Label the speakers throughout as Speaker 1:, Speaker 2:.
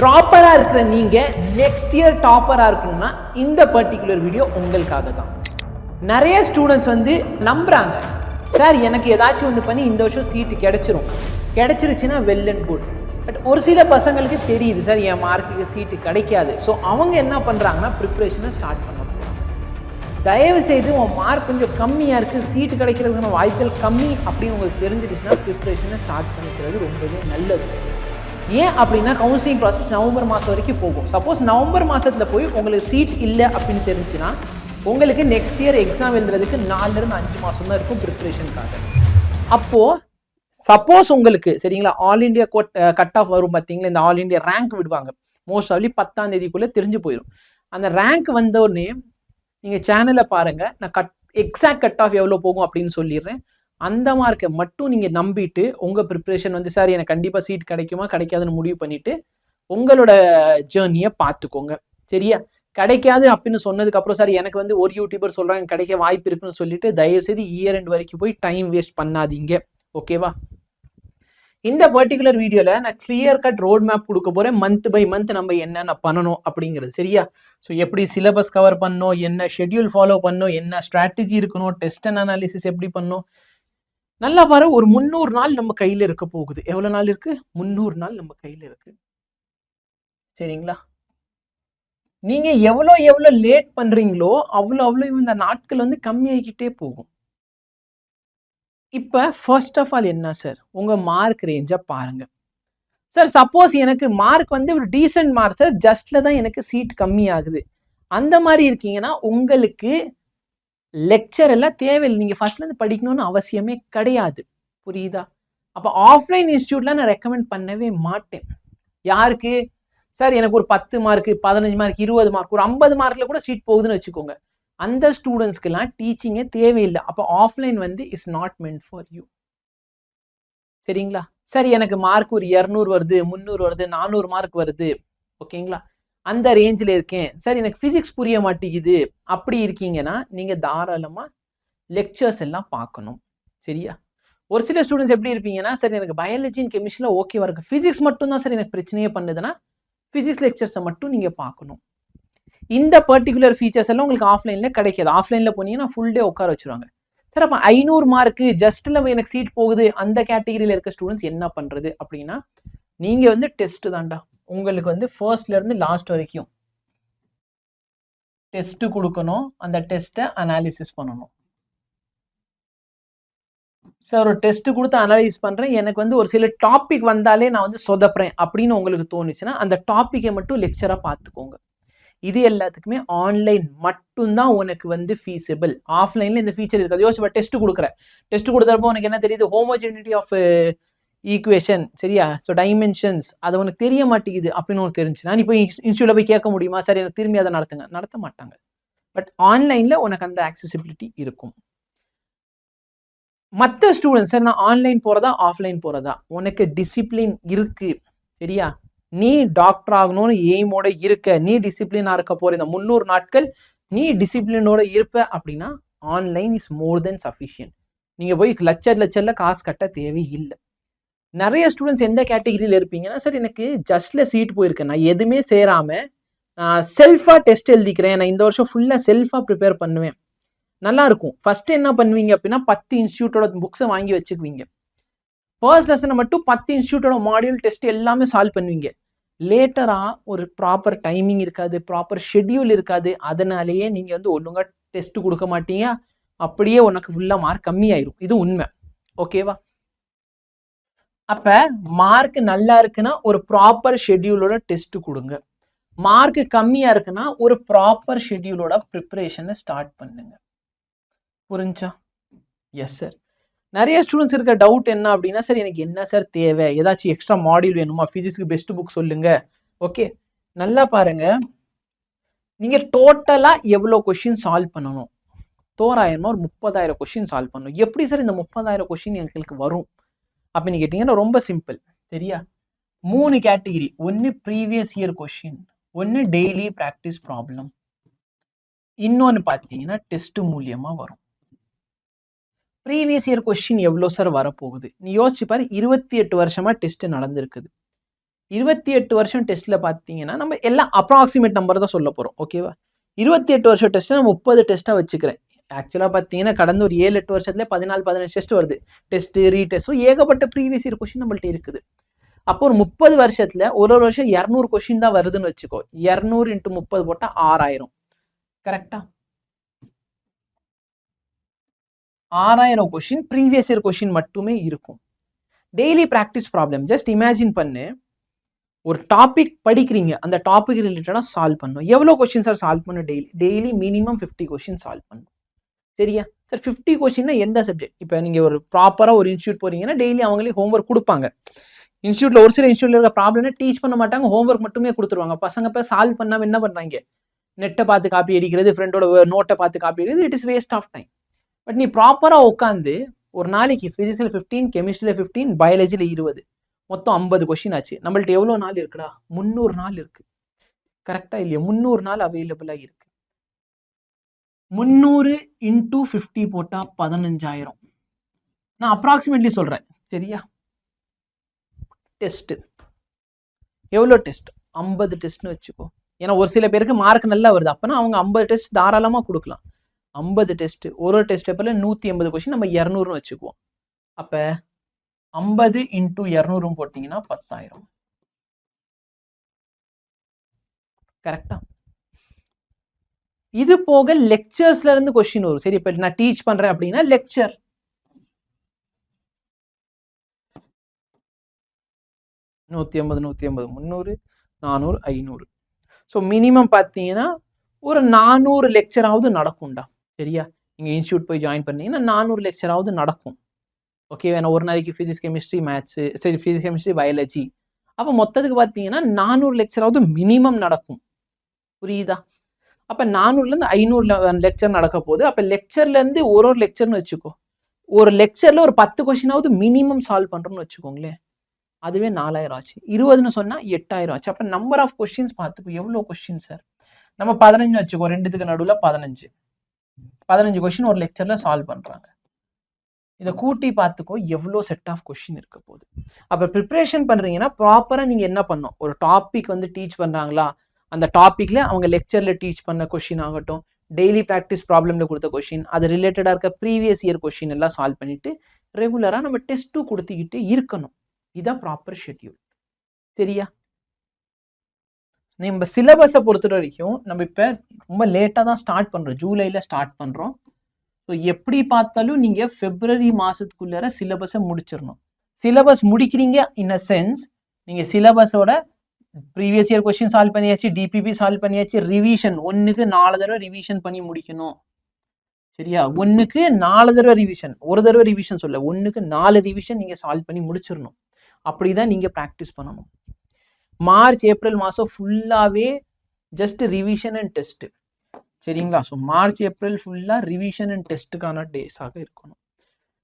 Speaker 1: ப்ராப்பராக இருக்கிற நீங்கள் நெக்ஸ்ட் இயர் டாப்பராக இருக்கணும்னா இந்த பர்டிகுலர் வீடியோ உங்களுக்காக தான். நிறைய ஸ்டூடெண்ட்ஸ் வந்து நம்புகிறாங்க, சார் எனக்கு ஏதாச்சும் ஒன்று பண்ணி இந்த வருஷம் சீட்டு கிடைச்சிருச்சுன்னா வெல் அண்ட் குட். பட் ஒரு சில பசங்களுக்கு தெரியுது, சார் என் மார்க்குக்கு சீட்டு கிடைக்காது. ஸோ அவங்க என்ன பண்ணுறாங்கன்னா ப்ரிப்ரேஷனை ஸ்டார்ட் பண்ண போகிறாங்க. தயவு செய்து உன் மார்க் கொஞ்சம் கம்மியாக இருக்குது, சீட்டு கிடைக்கிறதுக்கான வாய்ப்புகள் கம்மி அப்படின்னு உங்களுக்கு தெரிஞ்சிருச்சுன்னா ப்ரிப்ரேஷனை ஸ்டார்ட் பண்ணிக்கிறது ரொம்பவே நல்லது. ஏன் அப்படின்னா கவுன்சிலிங் ப்ராசஸ் நவம்பர் மாதம் வரைக்கும் போகும். சப்போஸ் நவம்பர் மாதத்தில் போய் உங்களுக்கு சீட் இல்லை அப்படின்னு தெரிஞ்சுன்னா உங்களுக்கு நெக்ஸ்ட் இயர் எக்ஸாம் எழுதுறதுக்கு 4 to 5 மாதம் தான் இருக்கும் ப்ரிப்ரேஷனுக்காக. அப்போது சப்போஸ் உங்களுக்கு சரிங்களா ஆல் இண்டியா கட் ஆஃப் வரும் பார்த்தீங்களா, இந்த ஆல் இண்டியா ரேங்க் விடுவாங்க மோஸ்ட் ஆஃப்லி 10ஆம் தேதிக்குள்ளே தெரிஞ்சு போயிடும். அந்த ரேங்க் வந்தோடனே நீங்கள் சேனலை பாருங்கள், நான் எக்ஸாக்ட் கட் ஆஃப் எவ்வளோ போகும் அப்படின்னு சொல்லிடுறேன். அந்த மார்க்கை மட்டும் நீங்கள் நம்பிட்டு உங்கள் ப்ரிப்ரேஷன் வந்து சார் எனக்கு கண்டிப்பாக சீட் கிடைக்குமா கிடைக்காதுன்னு முடிவு பண்ணிவிட்டு உங்களோட ஜேர்னியை பார்த்துக்கோங்க. சரியா? கிடைக்காது அப்படின்னு சொன்னதுக்கப்புறம் சார் எனக்கு வந்து ஒரு யூடியூபர் சொல்கிறாங்க கிடைக்க வாய்ப்பு இருக்குன்னு சொல்லிட்டு தயவுசெய்து இயர் எண்ட் வரைக்கும் போய் டைம் வேஸ்ட் பண்ணாதீங்க. ஓகேவா? இந்த பர்டிகுலர் வீடியோவில் நான் கிளியர் கட் ரோட் மேப் கொடுக்க போகிறேன். மந்த் பை மந்த் நம்ம என்னென்ன பண்ணணும் அப்படிங்கிறது. சரியா? ஸோ எப்படி சிலபஸ் கவர் பண்ணணும், என்ன ஷெட்யூல் ஃபாலோ பண்ணணும், என்ன ஸ்ட்ராட்டஜி இருக்கணும், டெஸ்ட் அண்ட் அனாலிசிஸ் எப்படி பண்ணணும். நல்லா பாரு, ஒரு 300 நாள் நம்ம கையில் இருக்க போகுது. எவ்வளோ நாள் இருக்கு? 300 நாள் நம்ம கையில் இருக்கு. சரிங்களா? நீங்க எவ்வளோ லேட் பண்றீங்களோ அவ்வளோ இந்த நாட்கள் வந்து கம்மியாகிக்கிட்டே போகும். இப்ப ஃபர்ஸ்ட் ஆஃப் ஆல் என்ன சார், உங்க மார்க் ரேஞ்சை பாருங்க. சார் சப்போஸ் எனக்கு மார்க் வந்து ஒரு டீசென்ட் மார்க் சார், ஜஸ்ட்ல தான் எனக்கு சீட் கம்மி ஆகுது, அந்த மாதிரி இருக்கீங்கன்னா உங்களுக்கு லெக்சர் எல்லாம் தேவையில்லை. நீங்க ஃபர்ஸ்ட்ல இருந்து படிக்கணும்னு அவசியமே கிடையாது. புரியுதா? அப்ப ஆஃப்லைன் இன்ஸ்டியூட்ல நான் ரெக்கமெண்ட் பண்ணவே மாட்டேன். யாருக்கு? சார் எனக்கு ஒரு 10 மார்க் 15 மார்க் 20 மார்க் ஒரு 50 மார்க்ல கூட சீட் போகுதுன்னு வச்சுக்கோங்க. அந்த ஸ்டூடெண்ட்ஸ்க்கெல்லாம் டீச்சிங்கே தேவையில்லை. அப்போ ஆஃப்லைன் வந்து is not meant for you. சரிங்களா? சரி எனக்கு மார்க் ஒரு 200 வருது, 300 வருது, 400 மார்க் வருது, ஓகேங்களா, அந்த ரேஞ்சில் இருக்கேன், சார் எனக்கு ஃபிசிக்ஸ் புரிய மாட்டேங்குது, அப்படி இருக்கீங்கன்னா நீங்கள் தாராளமாக லெக்சர்ஸ் எல்லாம் பார்க்கணும். சரியா? ஒரு சில ஸ்டூடெண்ட்ஸ் எப்படி இருப்பீங்கன்னா, சார் எனக்கு பயாலஜி அண்ட் கெமிஸ்ட்ரியில் ஓகேவா இருக்குது, ஃபிசிக்ஸ் மட்டும் தான் சார் எனக்கு பிரச்சனையே பண்ணுதுன்னா ஃபிசிக்ஸ் லெக்சர்ஸை மட்டும் நீங்கள் பார்க்கணும். இந்த பர்டிகுலர் ஃபீச்சர்ஸ் எல்லாம் உங்களுக்கு ஆஃப்லைனில் கிடைக்காது. ஆஃப்லைனில் போனீங்கன்னா ஃபுல் டே உட்கார வச்சுருவாங்க. சார் அப்போ 500 மார்க்கு ஜஸ்ட்டில் எனக்கு சீட் போகுது, அந்த கேட்டகரியில் இருக்க ஸ்டூடெண்ட்ஸ் என்ன பண்ணுறது அப்படின்னா, நீங்கள் வந்து டெஸ்ட்டு தான்டா. உங்களுக்கு வந்து ஃபர்ஸ்ட்லேருந்து லாஸ்ட் வரைக்கும் டெஸ்ட்டு கொடுக்கணும். அந்த டெஸ்ட்டை அனாலிசிஸ் பண்ணணும். சார் ஒரு டெஸ்ட்டு கொடுத்து அனலைஸ் பண்ணுறேன், எனக்கு வந்து ஒரு சில டாபிக் வந்தாலே நான் வந்து சொதப்புறேன் அப்படின்னு உங்களுக்கு தோணுச்சுன்னா அந்த டாப்பிக்கை மட்டும் லெக்சராக பார்த்துக்கோங்க. இது எல்லாத்துக்குமே ஆன்லைன் மட்டும்தான் உனக்கு வந்து ஃபீஸிபிள். ஆஃப்லைனில் இந்த ஃபீச்சர் இருக்காது. யோசிப்பா, டெஸ்ட் கொடுக்குறேன், டெஸ்ட் கொடுத்தப்போ உனக்கு என்ன தெரியுது? ஹோமோஜெனிட்டி ஆஃப் ஈக்குவேஷன், சரியா? ஸோ டைமென்ஷன்ஸ் அது உனக்கு தெரிய மாட்டேங்குது அப்படின்னு உனக்கு தெரிஞ்சுன்னா நீ போய் இன்ஸ்டியூட்டில் போய் கேட்க முடியுமா? சரி எனக்கு திரும்பி அதை நடத்த மாட்டாங்க. பட் ஆன்லைனில் உனக்கு அந்த ஆக்சசிபிலிட்டி இருக்கும். மற்ற ஸ்டூடெண்ட்ஸ் சார் நான் ஆன்லைன் போகிறதா ஆஃப்லைன் போகிறதா, உனக்கு டிசிப்ளின் இருக்குது. சரியா? நீ டாக்டர் ஆகணும்னு எய்மோட இருக்க, நீ டிசிப்ளினாக இருக்க போகிற இந்த 300 நாட்கள் நீ டிசிப்ளினோட இருப்ப அப்படின்னா online is more then sufficient. நீங்கள் போய் லட்சத்தில் காசு கட்ட தேவையில்லை. நிறைய ஸ்டூடெண்ட்ஸ் எந்த கேட்டகிரியில் இருப்பீங்கன்னா, சார் எனக்கு ஜஸ்ட்ல சீட் போயிருக்கேன், நான் எதுவுமே சேராமல் செல்ஃபாக டெஸ்ட் எழுதிக்கிறேன், நான் இந்த வருஷம் ஃபுல்லாக செல்ஃபாக ப்ரிப்பேர் பண்ணுவேன். நல்லா இருக்கும். ஃபர்ஸ்ட் என்ன பண்ணுவீங்க அப்படின்னா 10 இன்ஸ்டியூட்டோட புக்ஸை வாங்கி வச்சுக்குவீங்க. ஃபர்ஸ்ட் லெசனை மட்டும் 10 இன்ஸ்டியூட்டோட மாடியூல் டெஸ்ட் எல்லாமே சால்வ் பண்ணுவீங்க. லேட்டராக ஒரு ப்ராப்பர் டைமிங் இருக்காது, ப்ராப்பர் ஷெட்யூல் இருக்காது. அதனாலேயே நீங்கள் வந்து ஒழுங்காக டெஸ்ட் கொடுக்க மாட்டீங்க. அப்படியே உனக்கு ஃபுல்லாக மார்க் கம்மியாயிரும். இது உண்மை. ஓகேவா? அப்போ மார்க் நல்லா இருக்குன்னா ஒரு ப்ராப்பர் ஷெட்யூலோட டெஸ்ட் கொடுங்க. மார்க் கம்மியாக இருக்குன்னா ஒரு ப்ராப்பர் ஷெட்யூலோட ப்ரிப்பரேஷனை ஸ்டார்ட் பண்ணுங்க. புரிஞ்சா? Yes sir. நிறைய ஸ்டூடெண்ட்ஸ் இருக்க டவுட் என்ன அப்படின்னா, சார் எனக்கு என்ன சார் தேவை, ஏதாச்சும் எக்ஸ்ட்ரா மாடியூல் வேணுமா, ஃபிசிக்ஸ்க்கு பெஸ்ட் புக் சொல்லுங்க. ஓகே, நல்லா பாருங்க, நீங்கள் டோட்டலாக எவ்வளோ கொஷின் சால்வ் பண்ணணும்? தோராயிரமாக ஒரு 30,000 கொஷின் சால்வ் பண்ணணும். எப்படி சார் இந்த 30,000 கொஷின் எங்களுக்கு வரும் அப்படின்னு கேட்டிங்கன்னா ரொம்ப சிம்பிள். சரியா? 3 கேட்டகிரி. ஒன்று ப்ரீவியஸ் இயர் கொஷின், ஒன்று டெய்லி ப்ராக்டிஸ் ப்ராப்ளம், இன்னொன்று பார்த்தீங்கன்னா டெஸ்ட் மூலியமாக வரும். ப்ரீவியஸ் இயர் கொஸ்டின் எவ்வளோ சார் வரப்போகுது? நீ யோசிச்சு பாரு, 28 வருஷமா டெஸ்ட் நடந்திருக்குது. 28 வருஷம் டெஸ்ட்டில் பார்த்தீங்கன்னா நம்ம எல்லாம் அப்ராக்சிமேட் நம்பர் தான் சொல்ல போகிறோம். ஓகேவா? 28 வருஷம் டெஸ்ட்டு நான் 30 டெஸ்ட்டாக வச்சுக்கிறேன். ஆக்சுவலாக பார்த்தீங்கன்னா கடந்த ஒரு 7-8 வருஷத்துல 14-15 டெஸ்ட் வருது. டெஸ்ட்டு ரீடெஸ்ட்டும் ஏகப்பட்ட ப்ரீவியஸ் இயர் கொஸ்டின் நம்மள்ட்ட இருக்குது. அப்போ ஒரு 30 வருஷத்துல ஒரு வருஷம் 200 கொஸ்டின் தான் வருதுன்னு வச்சுக்கோ. 200 × 30 போட்டால் 6000. கரெக்டா? 6000 கொஸ்டின் ப்ரீவியஸ் இயர் கொஸ்டின் மட்டுமே இருக்கும். Daily practice problem. Just imagine பண்ணு, ஒரு டாபிக் படிக்கிறீங்க, அந்த டாபிக் ரிலேட்டடாக சால்வ் பண்ணணும். எவ்வளோ கொஸ்டின் சார் சால்வ் பண்ணணும்? டெய்லி மினிமம் 50 கொஸ்டின் சால்வ் பண்ணணும். சரியா சார்? 50 கொஸ்டின்னா எந்த சப்ஜெக்ட்? இப்போ நீங்கள் ஒரு ப்ராப்பராக ஒரு இன்ஸ்டியூட் போறீங்கன்னா டெய்லி அவங்களே ஹோம்ஒர்க் கொடுப்பாங்க. இன்ஸ்டியூட்ல ஒரு சில இன்ஸ்டியூட்ல இருக்க ப்ராப்ளம்னா டீச் பண்ண மாட்டாங்க, ஹோம்ஒர்க் மட்டுமே கொடுத்துருவாங்க. பசங்க இப்போ சால்வ் பண்ணாமல் என்ன பண்ணுறாங்க? நெட்டை பார்த்து காப்பி அடிக்கிறது, ஃப்ரெண்டோட நோட்டை பார்த்து காப்பி அடிக்கிறது. It is waste of time. But நீ ப்ராப்பராக உட்காந்து ஒரு நாளைக்கு ஃபிசிக்ஸில் 15, கெமிஸ்ட்ரியில் 15, பயாலஜியில் 20, மொத்தம் 50 கொஸ்டின் ஆச்சு. நம்மள்ட்ட எவ்வளோ நாள் இருக்குடா? 300 நாள் இருக்கு. கரெக்டாக இல்லையா? 300 நாள் அவைலபிளாக இருக்கு. 300 × 50 போட்டால் 15000. நான் அப்ராக்சிமேட்லி சொல்கிறேன். சரியா? டெஸ்ட்டு எவ்வளோ டெஸ்ட்? 50 டெஸ்ட்னு வச்சுக்கோ. ஏன்னா ஒரு சில பேருக்கு மார்க் நல்லா வருது, அப்போனா அவங்க 50 டெஸ்ட் தாராளமாக கொடுக்கலாம். 50 டெஸ்ட், ஒரு டெஸ்ட் பேப்பரில் 180 கொஸ்டின், நம்ம 200ன்னு வச்சுக்குவோம். அப்போ 50 × 200 போட்டிங்கன்னா 10000. கரெக்டா? இது போக லெக்சர்ஸ்ல இருந்து கொஸ்டின் வரும். சரி, இப்போ நான் டீச் பண்றேன் அப்படின்னா லெக்சர் 150, 300, 400, 500. ஸோ மினிமம் பார்த்தீங்கன்னா ஒரு 400 லெக்சராவது நடக்கும்டா. சரியா? நீங்கள் இன்ஸ்டியூட் போய் ஜாயின் பண்ணீங்கன்னா 400 லெக்சராவது நடக்கும். ஓகே, வேணா ஒரு நாளைக்கு ஃபிசிக்ஸ், கெமிஸ்ட்ரி, மேத்ஸு, சரி ஃபிசிக்ஸ், கெமிஸ்ட்ரி, பயாலஜி, அப்போ மொத்தத்துக்கு பார்த்தீங்கன்னா 400 லெக்சராவது மினிமம் நடக்கும். புரியுதா? அப்போ 400லேருந்து 500 லெக்சர் நடக்க போகுது. அப்போ லெக்சர்லேருந்து ஒரு லெக்சர்னு வச்சுக்கோ. ஒரு லெக்சரில் ஒரு 10 கொஸ்டினாவது மினிமம் சால்வ் பண்ணுறோன்னு வச்சுக்கோங்களேன். அதுவே 4000 ஆச்சு. 20ன்னு சொன்னால் 8000 ஆச்சு. அப்போ நம்பர் ஆஃப் கொஸ்டின்ஸ் பார்த்துக்கோ. எவ்வளோ கொஸ்டின் சார்? நம்ம 15 வச்சுக்கோ, ரெண்டுத்துக்கு நடுவில் 15 கொஸ்டின் ஒரு லெக்சரில் சால்வ் பண்ணுறாங்க. இதை கூட்டி பார்த்துக்கோ எவ்வளோ செட் ஆஃப் கொஸ்டின் இருக்க போகுது. அப்போ ப்ரிப்ரேஷன் பண்ணுறீங்கன்னா ப்ராப்பராக நீங்கள் என்ன பண்ணணும்? ஒரு டாபிக் வந்து டீச் பண்ணுறாங்களா, அந்த டாப்பிக்கில் அவங்க லெக்சரில் டீச் பண்ண கொஸ்டின் ஆகட்டும், டெய்லி ப்ராக்டிஸ் ப்ராப்ளமில் கொடுத்த கொஸ்டின், அது ரிலேட்டடாக இருக்க ப்ரீவியஸ் இயர் கொஸ்டின் எல்லாம் சால்வ் பண்ணிவிட்டு ரெகுலராக நம்ம டெஸ்ட்டும் கொடுத்துக்கிட்டு இருக்கணும். இதுதான் ப்ராப்பர் ஷெட்யூல். சரியா? நம்ம சிலபஸை பொறுத்த வரைக்கும் நம்ம இப்போ ரொம்ப லேட்டாக தான் ஸ்டார்ட் பண்ணுறோம். ஜூலையில் ஸ்டார்ட் பண்ணுறோம். ஸோ எப்படி பார்த்தாலும் நீங்கள் பிப்ரவரி மாதத்துக்குள்ளார சிலபஸை முடிச்சிடணும். சிலபஸ் முடிக்கிறீங்க இன் அ சென்ஸ், நீங்கள் சிலபஸோட ப்ரீவியஸ் இயர் கொஸ்டின் சால்வ் பண்ணியாச்சு, டிபிபி சால்வ் பண்ணியாச்சு, ரிவிஷன் 1க்கு 4 தடவை ரிவிஷன் பண்ணி முடிக்கணும். சரியா? 1க்கு 4 தடவை ரிவிஷன், ஒரு தடவை ரிவிஷன் சொல்ல, 1க்கு 4 ரிவிஷன் நீங்கள் சால்வ் பண்ணி முடிச்சிடணும். அப்படி தான் நீங்கள் ப்ராக்டிஸ் பண்ணணும். மார்ச், ஏப்ரல் மாதம் ஃபுல்லாகவே ஜஸ்ட் ரிவிஷன் அண்ட் டெஸ்ட்டு. சரிங்களா? ஸோ மார்ச், ஏப்ரல் ஃபுல்லாக ரிவிஷன் அண்ட் டெஸ்ட்டுக்கான டேஸாக இருக்கணும்.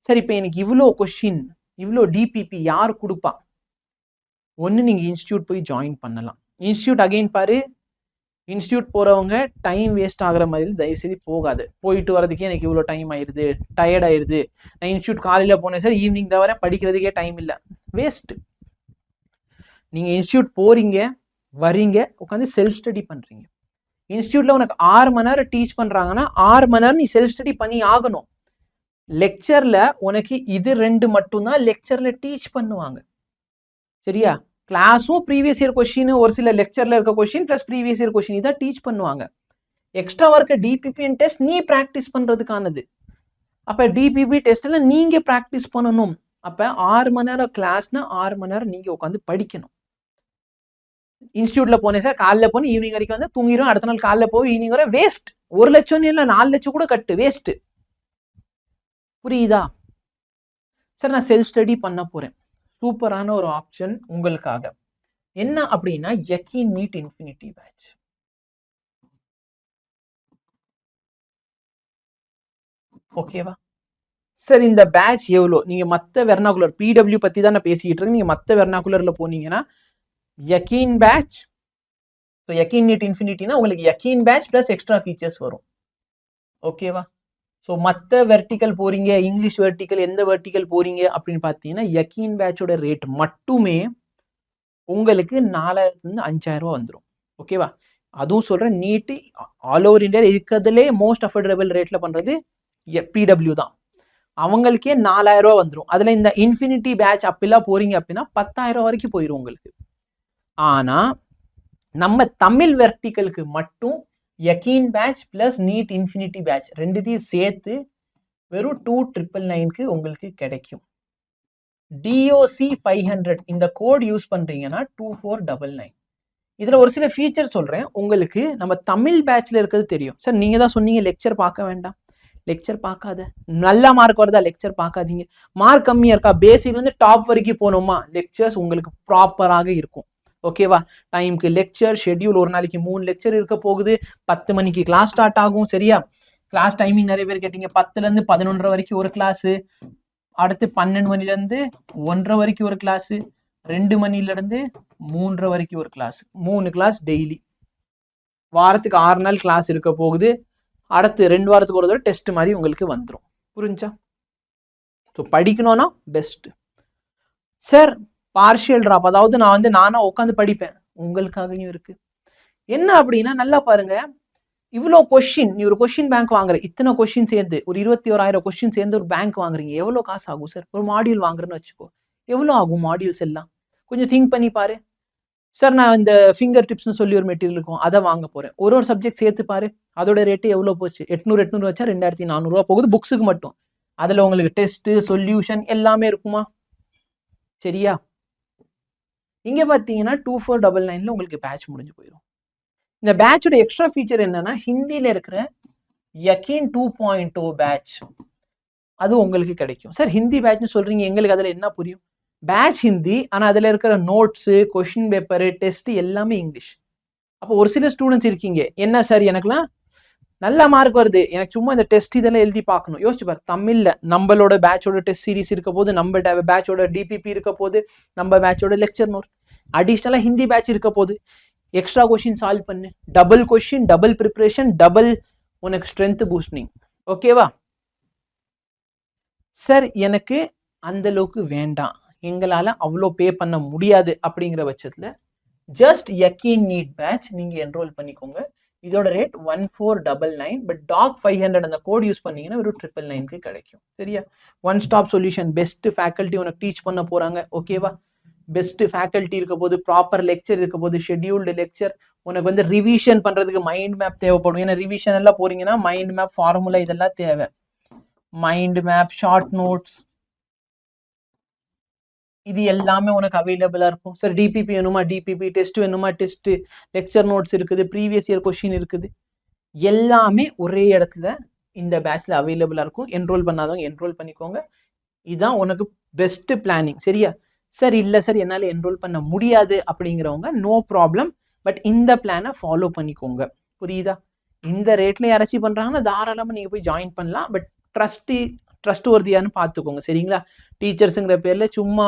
Speaker 1: சரி, இப்போ எனக்கு இவ்வளோ கொஸ்டின், இவ்வளோ டிபிபி யார் கொடுப்பா? ஒன்று நீங்கள் இன்ஸ்டியூட் போய் ஜாயின் பண்ணலாம். இன்ஸ்டியூட் அகைன் பாரு, இன்ஸ்டியூட் போகிறவங்க டைம் வேஸ்ட் ஆகிற மாதிரி தயவுசெய்து போகாது. போயிட்டு வரதுக்கே எனக்கு இவ்வளோ டைம் ஆயிடுது, டயர்ட் ஆயிடுது, நான் இன்ஸ்டியூட் காலையில் போனேன் சார், ஈவினிங் தவிர படிக்கிறதுக்கே டைம் இல்லை, வேஸ்ட்டு. நீங்கள் இன்ஸ்டியூட் போகிறீங்க, வரீங்க, உட்காந்து செல்ஃப் ஸ்டடி பண்ணுறீங்க. இன்ஸ்டியூட்டில் உனக்கு 6 மணி நேரம் டீச் பண்ணுறாங்கன்னா 6 மணி நேரம் நீ செல்ஃப் ஸ்டடி பண்ணி ஆகணும். லெக்சரில் உனக்கு இது 2 மட்டும்தான் லெக்சரில் டீச் பண்ணுவாங்க. சரியா? கிளாஸும் ப்ரீவியஸ் இயர் கொஸ்டின், ஒரு சில லெக்சரில் இருக்க question plus previous year question இதான் டீச் பண்ணுவாங்க. Extra work DPP and test நீ ப்ராக்டிஸ் பண்ணுறதுக்கானது. அப்போ டிபிபி டெஸ்ட்டில் நீங்கள் ப்ராக்டிஸ் பண்ணணும். அப்போ 6 மணி நேரம் கிளாஸ்னா 6 மணி நேரம் நீங்கள் உட்காந்து படிக்கணும். இன்ஸ்டியூட்டில் போனேன் சார், காலையில் போனேன், ஈவினிங் வரைக்கும் வந்து தூங்கிடும், அடுத்த நாள் காலையில் போய் ஈவினிங் வரை, வேஸ்ட். 1 லட்சம் இல்லை 4 லட்சம் கூட கட்டு, வேஸ்ட்டு. புரியுதா? சார் நான் செல்ஃப் ஸ்டடி பண்ண போகிறேன். சூப்பரான ஒரு ஆப்ஷன் உங்களுக்காக. என்ன அப்படின்னா யகீன் மீட் இன்ஃபினிட்டி பேட்ச். ஓகேவா? சார் இந்த பேட்ச் எவ்வளோ? நீங்கள் மற்ற வெர்னாகுலர் பிடபிள்யூ பற்றி தான் நான் பேசிக்கிட்டு இருக்கேன். நீங்கள் மற்ற வெர்னாகுலரில் போனீங்கன்னா யகீன் பேட்ச், ஸோ யகீன் மீட் இன்ஃபினிட்டினா உங்களுக்கு யகீன் பேட்ச் ப்ளஸ் எக்ஸ்ட்ரா ஃபீச்சர்ஸ் வரும். ஓகேவா? ஸோ மற்ற வெர்டிக்கல் போகிறீங்க, இங்கிலீஷ் வெர்டிக்கல், எந்த வெர்டிக்கல் போகிறீங்க அப்படின்னு பார்த்தீங்கன்னா யகீன் பேட்சோட ரேட் மட்டுமே உங்களுக்கு 4000 5000 ரூபா வந்துடும். ஓகேவா? அதுவும் சொல்கிறேன், நீட்டு ஆல் ஓவர் இந்தியா இருக்கிறதுலே மோஸ்ட் அஃபோர்டபுள் ரேட்டில் பண்ணுறது பிடபிள்யூ தான். அவங்களுக்கே 4000 ரூபா வந்துடும். அதில் இந்த இன்ஃபினிட்டி பேட்ச் அப்படிலாம் போறீங்க அப்படின்னா 10,000 வரைக்கும் போயிடும் உங்களுக்கு. ஆனால் நம்ம தமிழ் வெர்டிக்கலுக்கு மட்டும் யகீன் batch plus NEET infinity batch ரெண்டுத்தையும் சேர்த்து வெறும் 2,999க்கு உங்களுக்கு கிடைக்கும். DOC 500 இந்த கோட் யூஸ் பண்றீங்கன்னா 2499. இதுல ஒரு சில ஃபீச்சர் சொல்றேன். உங்களுக்கு நம்ம தமிழ் பேட்ச்ல இருக்கிறது தெரியும். சார் நீங்க தான் சொன்னீங்க லெக்சர் பார்க்க வேண்டாம். லெக்சர் பார்க்காத, நல்ல மார்க் வருதா லெக்சர் பார்க்காதீங்க, மார்க் கம்மியா இருக்கா பேசிக்ல இருந்து டாப் வரைக்கும் போகணுமா லெக்சர்ஸ் உங்களுக்கு ப்ராப்பராக இருக்கும். ஓகேவா? டைமுக்கு லெக்சர் ஷெட்யூல், ஒரு நாளைக்கு 3 லெக்சர் இருக்க போகுது. 10 மணிக்கு கிளாஸ் ஸ்டார்ட் ஆகும். சரியா? கிளாஸ் டைமிங் நிறைய பேர் கேட்டீங்க. 10லேருந்து 11:30 வரைக்கும் ஒரு கிளாஸு, அடுத்து 12 மணிலேருந்து 1:30 வரைக்கும் ஒரு கிளாஸு, 2 மணிலேருந்து 3:30 வரைக்கும் ஒரு கிளாஸ், 3 கிளாஸ் டெய்லி. வாரத்துக்கு 6 நாள் கிளாஸ் இருக்க போகுது. அடுத்து 2 வாரத்துக்கு ஒரு தடவை டெஸ்ட் மாதிரி உங்களுக்கு வந்துடும். புரிஞ்சா? ஸோ படிக்கணும்னா பெஸ்ட். சார் பார்ஷியல் ட்ராப், அதாவது நானா உட்காந்து படிப்பேன், உங்களுக்காகவும் இருக்கு. என்ன அப்படின்னா நல்லா பாருங்க, இவ்வளோ கொஸ்டின், நீ ஒரு கொஸ்டின் பேங்க் வாங்குற, இத்தனை கொஸ்டின் சேர்ந்து ஒரு 21,000 கொஸ்டின் சேர்ந்து ஒரு பேங்க் வாங்குறீங்க, எவ்வளோ காசு ஆகும் சார்? ஒரு மாடியூல் வாங்குறேன்னு வச்சுக்கோ, எவ்வளோ ஆகும் மாடியூல்ஸ் எல்லாம்? கொஞ்சம் திங்க் பண்ணி பாரு. சார் நான் இந்த ஃபிங்கர் டிப்ஸ்னு சொல்லி ஒரு மெட்டீரியல் இருக்கும், அதை வாங்க போறேன், ஒரு சப்ஜெக்ட் சேர்த்து பாரு, அதோட ரேட்டு எவ்வளோ போச்சு? 800 வச்சா 2,400 ரூபா போகுது புக்ஸுக்கு மட்டும். அதில் உங்களுக்கு டெஸ்ட் சொல்யூஷன் எல்லாமே இருக்குமா? சரியா? இங்கே பார்த்தீங்கன்னா 2499ல உங்களுக்கு பேட்ச் முடிஞ்சு போயிடும். இந்த பேட்சோட எக்ஸ்ட்ரா ஃபீச்சர் என்னன்னா, ஹிந்தியில் இருக்கிற யகீன் 2.0 பேட்ச் அது உங்களுக்கு கிடைக்கும். சார் ஹிந்தி பேட்ச்னு சொல்றீங்க, எங்களுக்கு அதில் என்ன புரியும்? பேட்ச் ஹிந்தி, ஆனால் அதில் இருக்கிற நோட்ஸு, கொஷின் பேப்பரு, டெஸ்ட் எல்லாமே இங்கிலீஷ். அப்போ ஒரு சில ஸ்டூடெண்ட்ஸ் இருக்கீங்க, என்ன சார் எனக்குலாம் நல்ல மார்க் வருது, எனக்கு சும்மா இந்த டெஸ்ட் இதெல்லாம் எழுதி பார்க்கணும். யோசிச்சு பாரு, தமிழில் நம்மளோட பேட்சோட டெஸ்ட் சீரிஸ் இருக்க போது, நம்ம பேட்சோட டிபிபி இருக்க போது, நம்ம பேட்சோட லெக்சர் நோட், அடிஷ்னலாக ஹிந்தி பேட்ச் இருக்க போது, எக்ஸ்ட்ரா கொஸ்டின் சால்வ் பண்ணு, double question, double preparation, double உனக்கு ஸ்ட்ரென்த் பூஸ்டிங். ஓகேவா? சார் எனக்கு அந்த அளவுக்கு வேண்டாம், எங்களால் அவ்வளோ பே பண்ண முடியாது அப்படிங்கிற பட்சத்தில் ஜஸ்ட் யகீன் நீட் பேட்ச் நீங்கள் என்ரோல் பண்ணிக்கோங்க. இதோட ரேட் 1499. பட் டாக் 500 அந்த கோட் யூஸ் பண்ணீங்கன்னா ஒரு 999க்கு கிடைக்கும். சரியா? One stop solution, best faculty உனக்கு டீச் பண்ண போறாங்க. ஓகேவா? பெஸ்ட் ஃபேக்கல்ட்டி இருக்க போது, ப்ராப்பர் லெக்சர் இருக்க போது, ஷெட்யூல்டு லெக்சர், உனக்கு வந்து ரிவிஷன் பண்றதுக்கு மைண்ட் மேப் தேவைப்படும். ஏன்னா ரிவிஷன் எல்லாம் போறீங்கன்னா மைண்ட் மேப், ஃபார்முலா இதெல்லாம் தேவை. மைண்ட் மேப், ஷார்ட் நோட்ஸ், இது எல்லாமே உனக்கு அவைலபிளா இருக்கும். சார் டிபிபி வேணுமா டிபிபி, டெஸ்ட் வேணுமா டெஸ்ட், லெக்சர் நோட்ஸ் இருக்குது, ப்ரீவியஸ் இயர் கொஸ்டின் இருக்குது, எல்லாமே ஒரே இடத்துல இந்த பேட்ச்ல அவைலபிளா இருக்கும். என்ரோல் பண்ணாதவங்க என்ரோல் பண்ணிக்கோங்க. இதுதான் உனக்கு பெஸ்ட் பிளானிங். சரியா? சார் இல்லை சார் என்னால் என்ரோல் பண்ண முடியாது அப்படிங்கிறவங்க நோ ப்ராப்ளம், பட் இந்த பிளானை ஃபாலோ பண்ணிக்கோங்க. புரியுதா? இந்த ரேட்ல யாராச்சும் பண்றாங்கன்னா தாராளமாக நீங்கள் போய் ஜாயின் பண்ணலாம். பட் ட்ரஸ்ட் ஒர்தியான்னு பார்த்துக்கோங்க. சரிங்களா? டீச்சர்ஸுங்கிற பேரில் சும்மா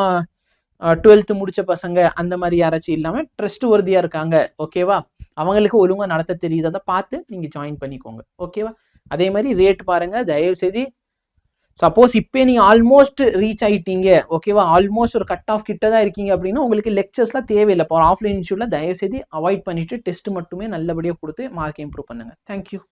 Speaker 1: 12th முடிச்ச பசங்க அந்த மாதிரி யாராச்சும் இல்லாமல் ட்ரஸ்ட் ஒர்தியாக இருக்காங்க. ஓகேவா? அவங்களுக்கு ஒழுங்காக நடத்த தெரியுது, அதை பார்த்து நீங்கள் ஜாயின் பண்ணிக்கோங்க. ஓகேவா? அதே மாதிரி ரேட் பாருங்கள் தயவு செய்து. சப்போஸ் இப்போ நீங்கள் ஆல்மோஸ்ட் ரீச் ஆகிட்டீங்க, ஓகேவா, ஆல்மோஸ்ட் ஒரு கட் ஆஃப் கிட்ட தான் இருக்கீங்க அப்படின்னா உங்களுக்கு லெக்சர்ஸ்லாம் தேவையில்லை. இப்போ ஆஃப்லைன் இன்ஸ்டியூட்டில் தயவு செய்து அவாய்ட் பண்ணிவிட்டு டெஸ்ட் மட்டுமே நல்லபடியாக கொடுத்து மார்க் இம்ப்ரூவ் பண்ணுங்கள். தேங்க்யூ.